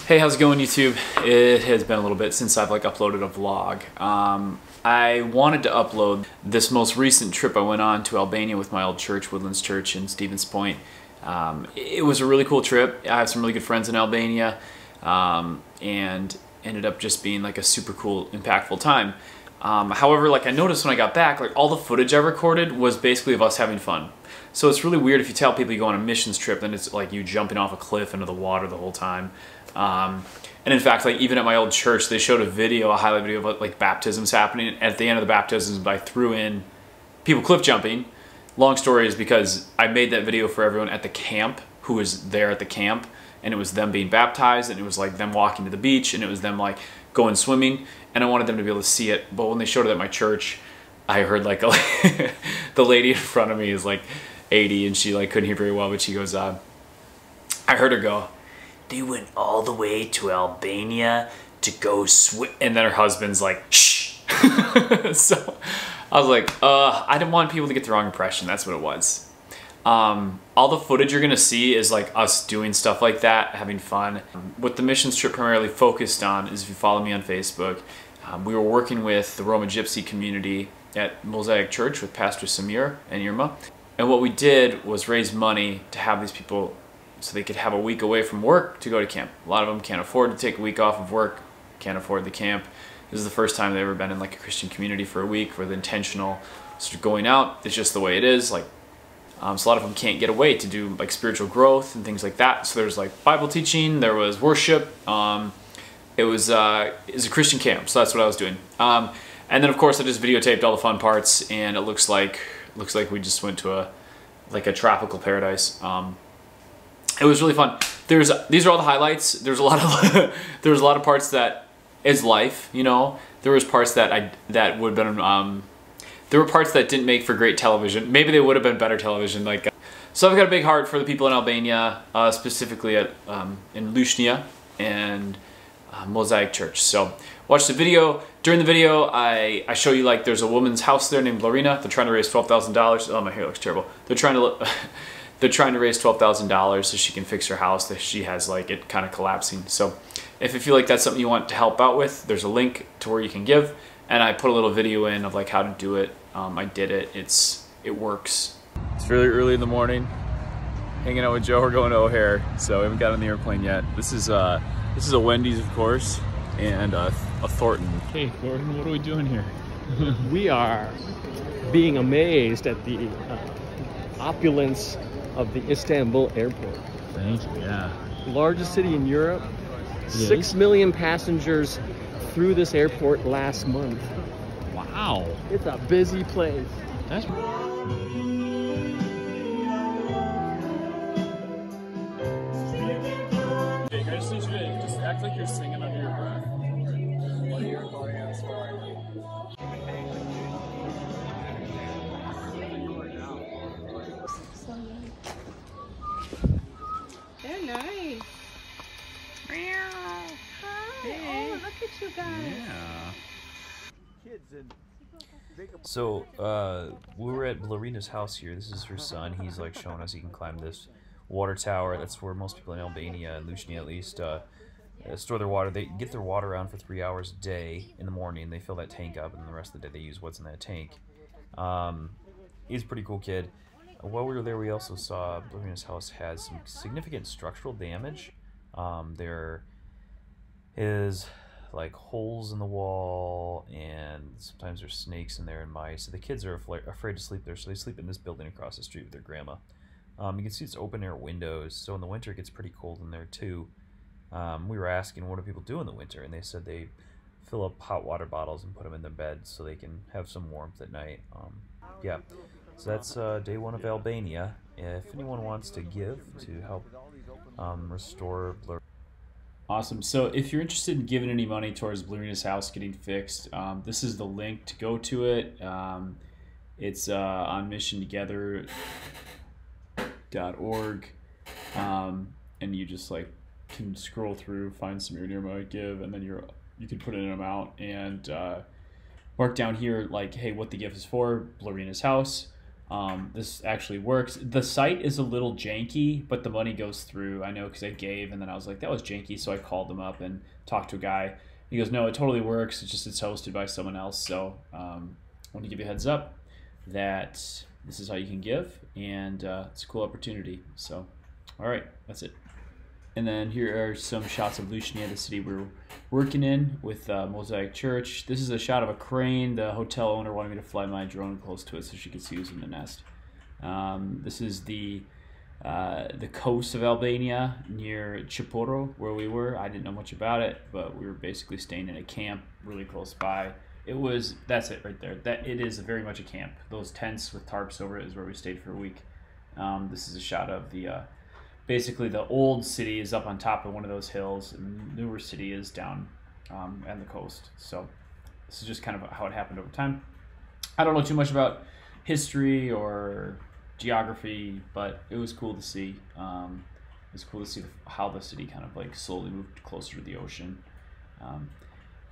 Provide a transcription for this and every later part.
Hey, how's it going, YouTube? It has been a little bit since I've uploaded a vlog. I wanted to upload this most recent trip I went on to Albania with my old church, Woodlands Church in Stevens Point. It was a really cool trip. I have some really good friends in Albania, and ended up just being a super cool, impactful time. However, I noticed when I got back, all the footage I recorded was basically of us having fun. So it's really weird if you tell people you go on a missions trip, then it's you jumping off a cliff into the water the whole time. And in fact, even at my old church, they showed a highlight video of baptisms happening. And at the end of the baptisms, I threw in people cliff jumping. Long story is because I made that video for everyone at the camp who was there at the camp, and it was them being baptized, and it was them walking to the beach, and it was them going swimming, and I wanted them to be able to see it. But when they showed it at my church, I heard the lady in front of me is 80, and she couldn't hear very well, but she goes, I heard her go, "They went all the way to Albania to go swim," and then her husband's shh. So I was I didn't want people to get the wrong impression. That's what it was. All the footage you're gonna see is us doing stuff like that, having fun. What the missions trip primarily focused on is, if you follow me on Facebook, we were working with the Roma Gypsy community at Mosaic Church with Pastor Samir and Irma. And what we did was raise money to have these people so they could have a week away from work to go to camp. A lot of them can't afford to take a week off of work, can't afford the camp. This is the first time they've ever been in a Christian community for a week with intentional sort of going out. It's just the way it is. So a lot of them can't get away to do spiritual growth and things like that. So there's Bible teaching, there was worship. It was a Christian camp, so that's what I was doing. And then of course I just videotaped all the fun parts, and it looks like we just went to a tropical paradise. It was really fun. These are all the highlights. There's a lot of parts that is life, you know. There was parts that would have been there were parts that didn't make for great television. Maybe they would have been better television. So I've got a big heart for the people in Albania, specifically in Lushnja and Mosaic Church. So watch the video. During the video, I show you there's a woman's house there named Lorena. They're trying to raise $12,000. Oh, my hair looks terrible. They're trying to raise $12,000 so she can fix her house that she has it kind of collapsing. So if you feel that's something you want to help out with, there's a link to where you can give, and I put a little video in of how to do it. I did it. It works. It's really early in the morning. Hanging out with Joe. We're going to O'Hare, so we haven't got on the airplane yet. This is a Wendy's, of course, and a Thornton. Hey, Thornton, what are we doing here? We are being amazed at the opulence of the Istanbul airport. Thank you, yeah. Largest city in Europe. 6 million passengers through this airport last month. Wow. It's a busy place. That's... Okay, you guys just act like you're singing under your breath. They're nice. Hi. Hey. Oh, look at you guys. Yeah. So, we were at Lorena's house here. This is her son. He's showing us he can climb this water tower. That's where most people in Albania, and Lushnja at least, store their water. They get their water around for 3 hours a day in the morning. They fill that tank up, and then the rest of the day they use what's in that tank. He's a pretty cool kid. While we were there, we also saw Lorena's house has some significant structural damage. There is holes in the wall, and sometimes there's snakes in there and mice. So the kids are afraid to sleep there, so they sleep in this building across the street with their grandma. You can see it's open air windows, so in the winter it gets pretty cold in there too. We were asking, what do people do in the winter? And they said they fill up hot water bottles and put them in their beds so they can have some warmth at night. Yeah, so that's day one of Albania. If anyone wants to give to help restore Blur. Awesome. So if you're interested in giving any money towards Lorena's house getting fixed, this is the link to go to it. It's on missiontogether.org, and you just can scroll through, find some nearby give, and then you can put in an amount and mark down here hey, what the gift is for, Lorena's house. This actually works. The site is a little janky, but the money goes through. I know because I gave, and then I was like, that was janky, so I called them up and talked to a guy. He goes, no, it totally works. It's just it's hosted by someone else. So I want to give you a heads up that this is how you can give, and it's a cool opportunity. So, all right, that's it. And then here are some shots of Lushnia, the city we're working in with Mosaic Church. This is a shot of a crane. The hotel owner wanted me to fly my drone close to it so she could see who's in the nest. This is the coast of Albania near Chiporo, where we were. I didn't know much about it, but we were basically staying in a camp really close by. That's it right there. It is very much a camp. Those tents with tarps over it is where we stayed for a week. This is a shot of basically the old city is up on top of one of those hills, and the newer city is down on the coast. So this is just kind of how it happened over time. I don't know too much about history or geography, but it was cool to see. It was cool to see how the city kind of like slowly moved closer to the ocean.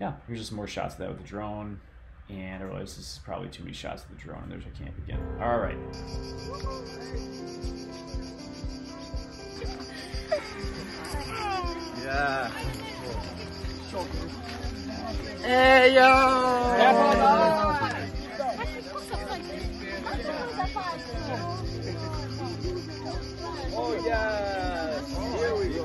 Yeah, here's just more shots of that with the drone. And I realize this is probably too many shots of the drone, and there's our camp again. All right. Yeah. Hey yo! Oh yes! Here we go.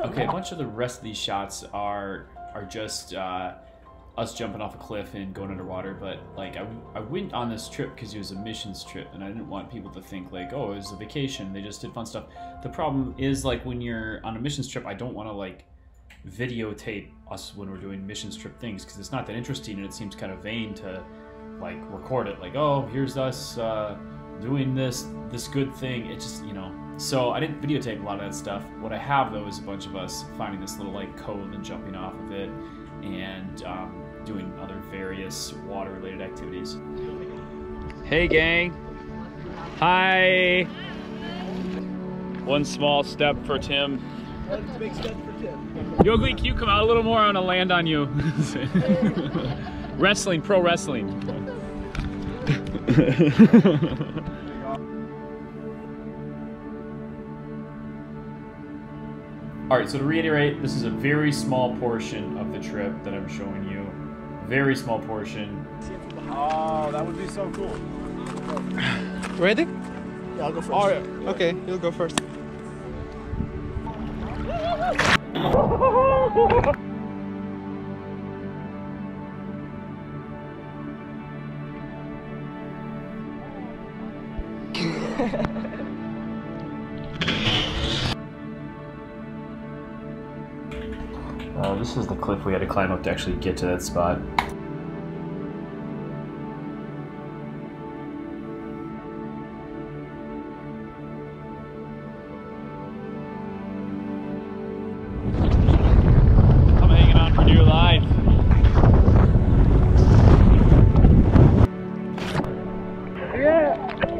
Okay, a bunch of the rest of these shots are just us jumping off a cliff and going underwater, but like I went on this trip because it was a missions trip, and I didn't want people to think like, oh, it was a vacation, they just did fun stuff. The problem is, like, when you're on a missions trip, I don't want to like videotape us when we're doing missions trip things, because it's not that interesting, and it seems kind of vain to like record it like, oh, here's us doing this good thing. It just, you know, so I didn't videotape a lot of that stuff. What I have though is a bunch of us finding this little like cove and jumping off of it, and doing other various water related activities. Hey gang. Hi. One small step for Tim. One big step for Tim. Yogli, can you come out a little more? I want to land on you. Wrestling, pro wrestling. All right, so to reiterate, this is a very small portion of the trip that I'm showing you. Very small portion. Oh, that would be so cool. Ready? Yeah, I'll go first. Oh, yeah. Okay, you'll go first. This is the cliff we had to climb up to actually get to that spot. I'm hanging on for dear life. Yeah.